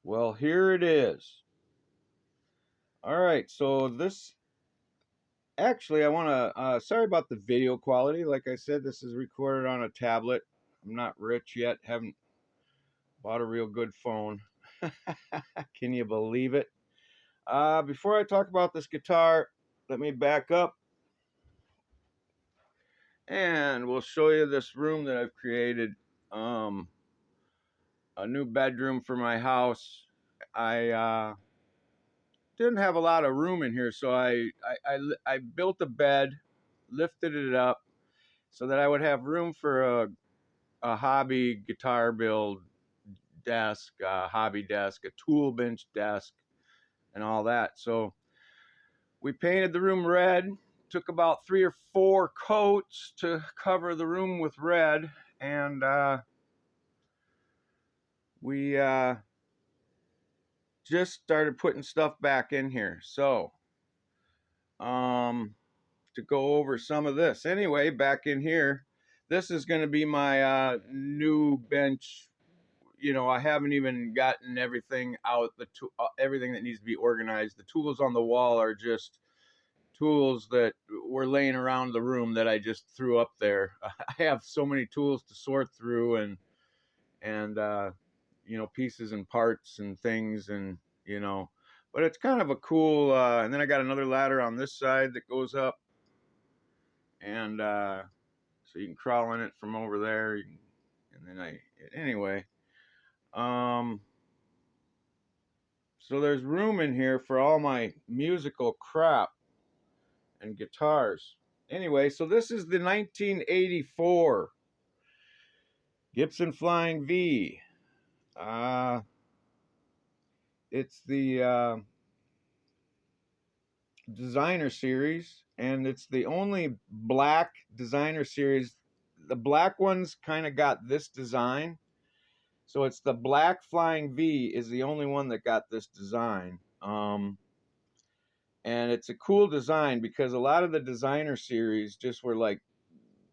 Well, here it is. All right, so this actually, I want to. Sorry about the video quality. Like I said, this is recorded on a tablet. I'm not rich yet. Haven't bought a real good phone. Can you believe it? Before I talk about this guitar, let me back up and we'll show you this room that I've created. Um, a new bedroom for my house. I didn't have a lot of room in here, so I built a bed, lifted it up so that I would have room for a hobby guitar build desk, a hobby desk, a tool bench desk, and all that. So we painted the room red. Took about 3 or 4 coats to cover the room with red, and we just started putting stuff back in here. So to go over some of this. Anyway, back in here, this is going to be my new bench. You know, I haven't even gotten everything out, everything that needs to be organized. The tools on the wall are just tools that were laying around the room that I just threw up there. I have so many tools to sort through, and you know, pieces and parts and things, and you know, but it's kind of a cool. And then I got another ladder on this side that goes up, and so you can crawl in it from over there. And then anyway. Um, so there's room in here for all my musical crap and guitars. Anyway, so this is the 1984 Gibson Flying V. Uh, it's the designer series, and it's the only black designer series. The black ones kind of got this design. So it's the black Flying V is the only one that got this design. And it's a cool design because a lot of the designer series just were like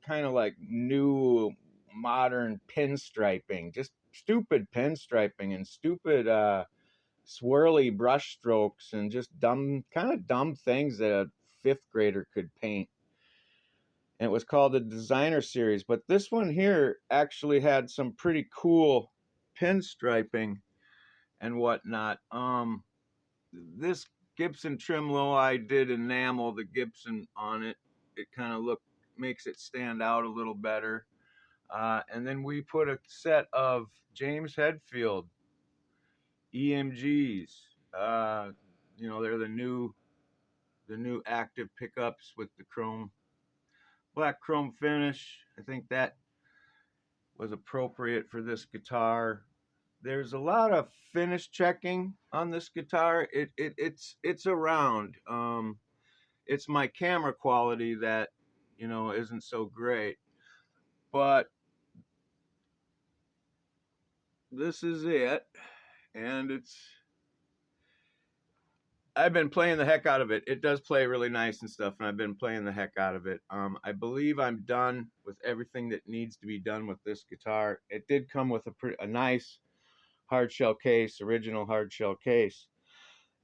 kind of like new modern pinstriping, just stupid pinstriping and stupid swirly brush strokes and just dumb things that a fifth grader could paint. And it was called the designer series. But this one here actually had some pretty cool pinstriping and whatnot. This Gibson Tremolo, I did enamel the Gibson on it. It kind of makes it stand out a little better. And then we put a set of James Hetfield EMGs. You know, they're the new active pickups with the black chrome finish. I think that was appropriate for this guitar. There's a lot of finish checking on this guitar. It's around. It's my camera quality that, you know, isn't so great. But this is it, and I've been playing the heck out of it. It does play really nice and stuff, and I've been playing the heck out of it. I believe I'm done with everything that needs to be done with this guitar. It did come with a nice hard shell case, original hard shell case.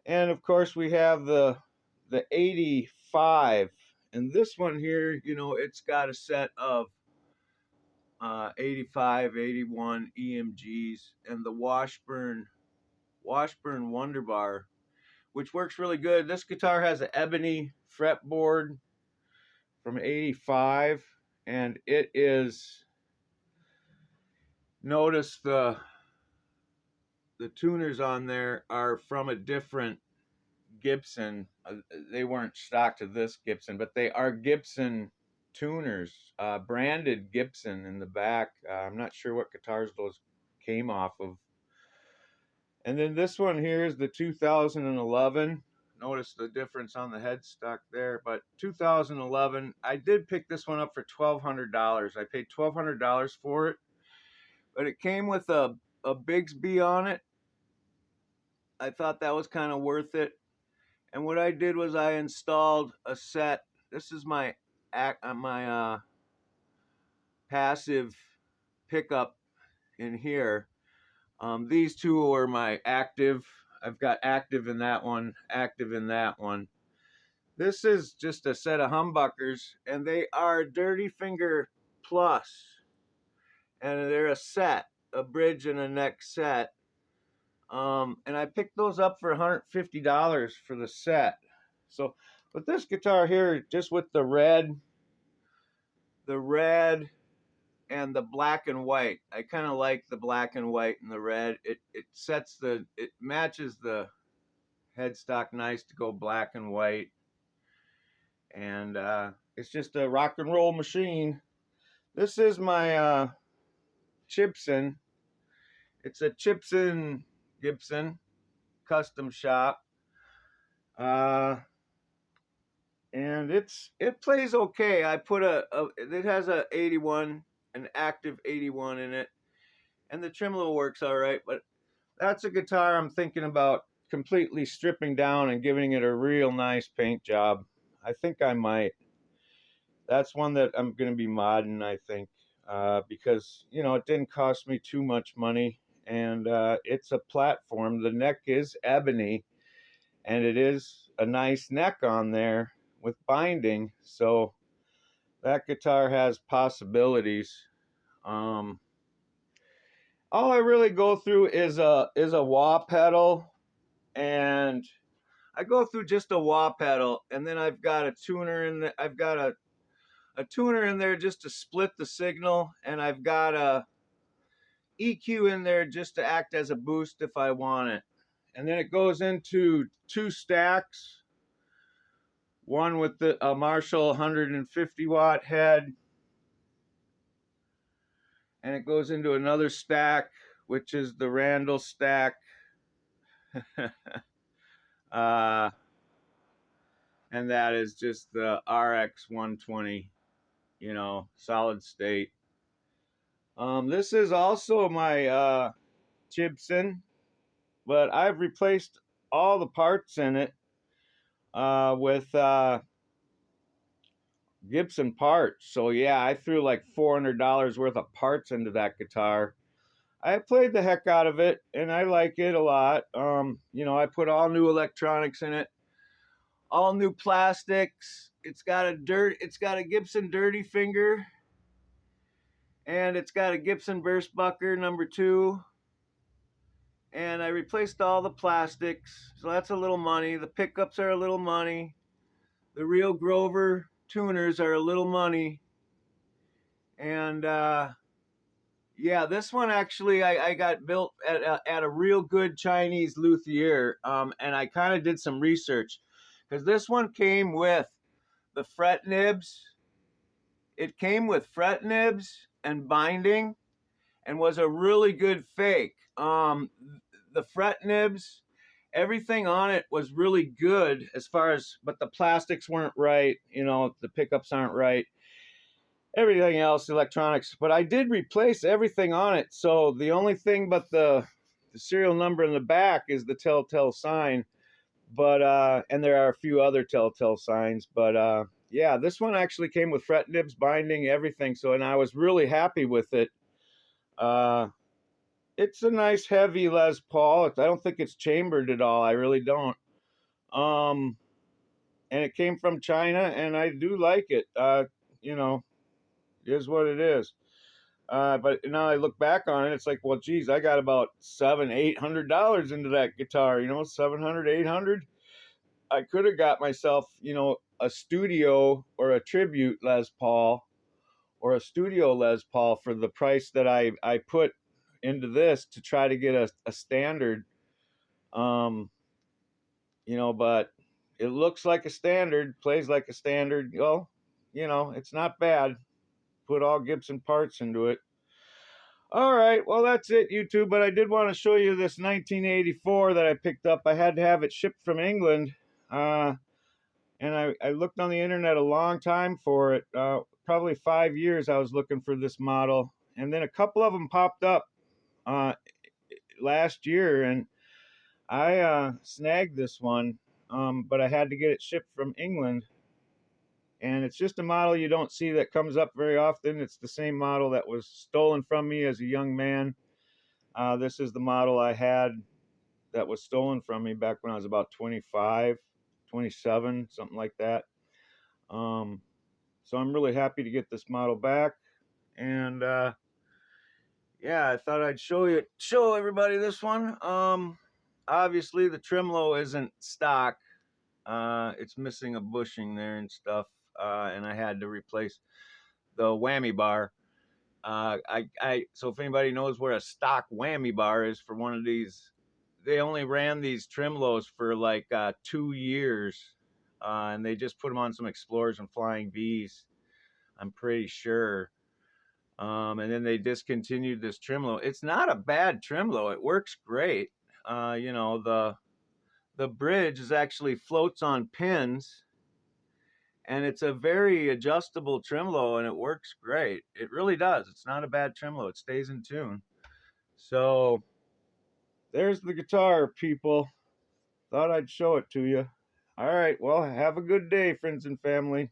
And of course we have the 85, and this one here, you know, it's got a set of 85, 81 EMGs and the Washburn Wonderbar, which works really good. This guitar has an ebony fretboard from 85, and it is, notice the tuners on there are from a different Gibson. They weren't stock to this Gibson, but they are Gibson tuners, branded Gibson in the back. I'm not sure what guitars those came off of. And then this one here is the 2011. Notice the difference on the headstock there, but 2011. I did pick this one up for $1,200. I paid $1,200 for it, but it came with a Bigsby on it. I thought that was kind of worth it. And what I did was I installed a set. This is my passive pickup in here. These two are my active. I've got active in that one, active in that one. This is just a set of humbuckers, and they are Dirty Finger Plus, and they're a set, a bridge and a neck set. And I picked those up for $150 for the set. So, with this guitar here, just with the red and the black and white. I kind of like the black and white and the red. It matches the headstock nice to go black and white. And it's just a rock and roll machine. This is my Gibson. It's a Gibson custom shop. And it plays okay. I put it has a 81, an active 81 in it, and the tremolo works all right. But that's a guitar I'm thinking about completely stripping down and giving it a real nice paint job. I think I might. That's one that I'm going to be modding, I think, because it didn't cost me too much money, and it's a platform. The neck is ebony, and it is a nice neck on there with binding, so that guitar has possibilities. All I really go through is a wah pedal, and I go through just a wah pedal, and then I've got a tuner in there. I've got a tuner in there just to split the signal, and I've got a EQ in there just to act as a boost if I want it. And then it goes into two stacks. One with a Marshall 150 watt head, and it goes into another stack, which is the Randall stack. And that is just the RX 120, solid state. This is also my Gibson, but I've replaced all the parts in it with Gibson parts. So yeah, I threw like $400 worth of parts into that guitar. I played the heck out of it, and I like it a lot. I put all new electronics in it, all new plastics. It's got a Gibson Dirty Finger, and it's got a Gibson Burstbucker #2. And I replaced all the plastics, so that's a little money. The pickups are a little money. The real Grover tuners are a little money. And yeah, this one actually I got built at a real good Chinese luthier, and I kind of did some research, because this one came with the fret nibs. It came with fret nibs and binding, and was a really good fake. The fret nibs, everything on it was really good as far as, but the plastics weren't right. The pickups aren't right. Everything else, electronics, but I did replace everything on it. So the only thing but the serial number in the back is the telltale sign. But and there are a few other telltale signs. But yeah, this one actually came with fret nibs, binding, everything. So, and I was really happy with it. It's a nice heavy Les Paul. I don't think it's chambered at all. I really don't. And it came from China, and I do like it. Is what it is. But now I look back on it, it's like, well, geez, I got about $700-800 into that guitar, 700, 800. I could have got myself, a studio or a tribute Les Paul or a studio Les Paul for the price that I put into this to try to get a standard. But it looks like a standard, plays like a standard. Well, it's not bad. Put all Gibson parts into it. All right, well, that's it, YouTube. But I did want to show you this 1984 that I picked up. I had to have it shipped from England. And I looked on the internet a long time for it. Probably 5 years I was looking for this model. And then a couple of them popped up last year. And I snagged this one. But I had to get it shipped from England. And it's just a model you don't see that comes up very often. It's the same model that was stolen from me as a young man. This is the model I had that was stolen from me back when I was about 25, 27, something like that. So I'm really happy to get this model back. And yeah, I thought I'd show everybody this one. Obviously the Tremolo isn't stock. It's missing a bushing there and stuff. And I had to replace the whammy bar. So if anybody knows where a stock whammy bar is for one of these, they only ran these Tremolos for like 2 years, and they just put them on some Explorers and Flying V's, I'm pretty sure. And then they discontinued this Tremolo. It's not a bad Tremolo. It works great. You know, the bridge is actually floats on pins, and it's a very adjustable tremolo, and it works great. It really does. It's not a bad tremolo. It stays in tune. So there's the guitar, people. Thought I'd show it to you. All right, well, have a good day, friends and family.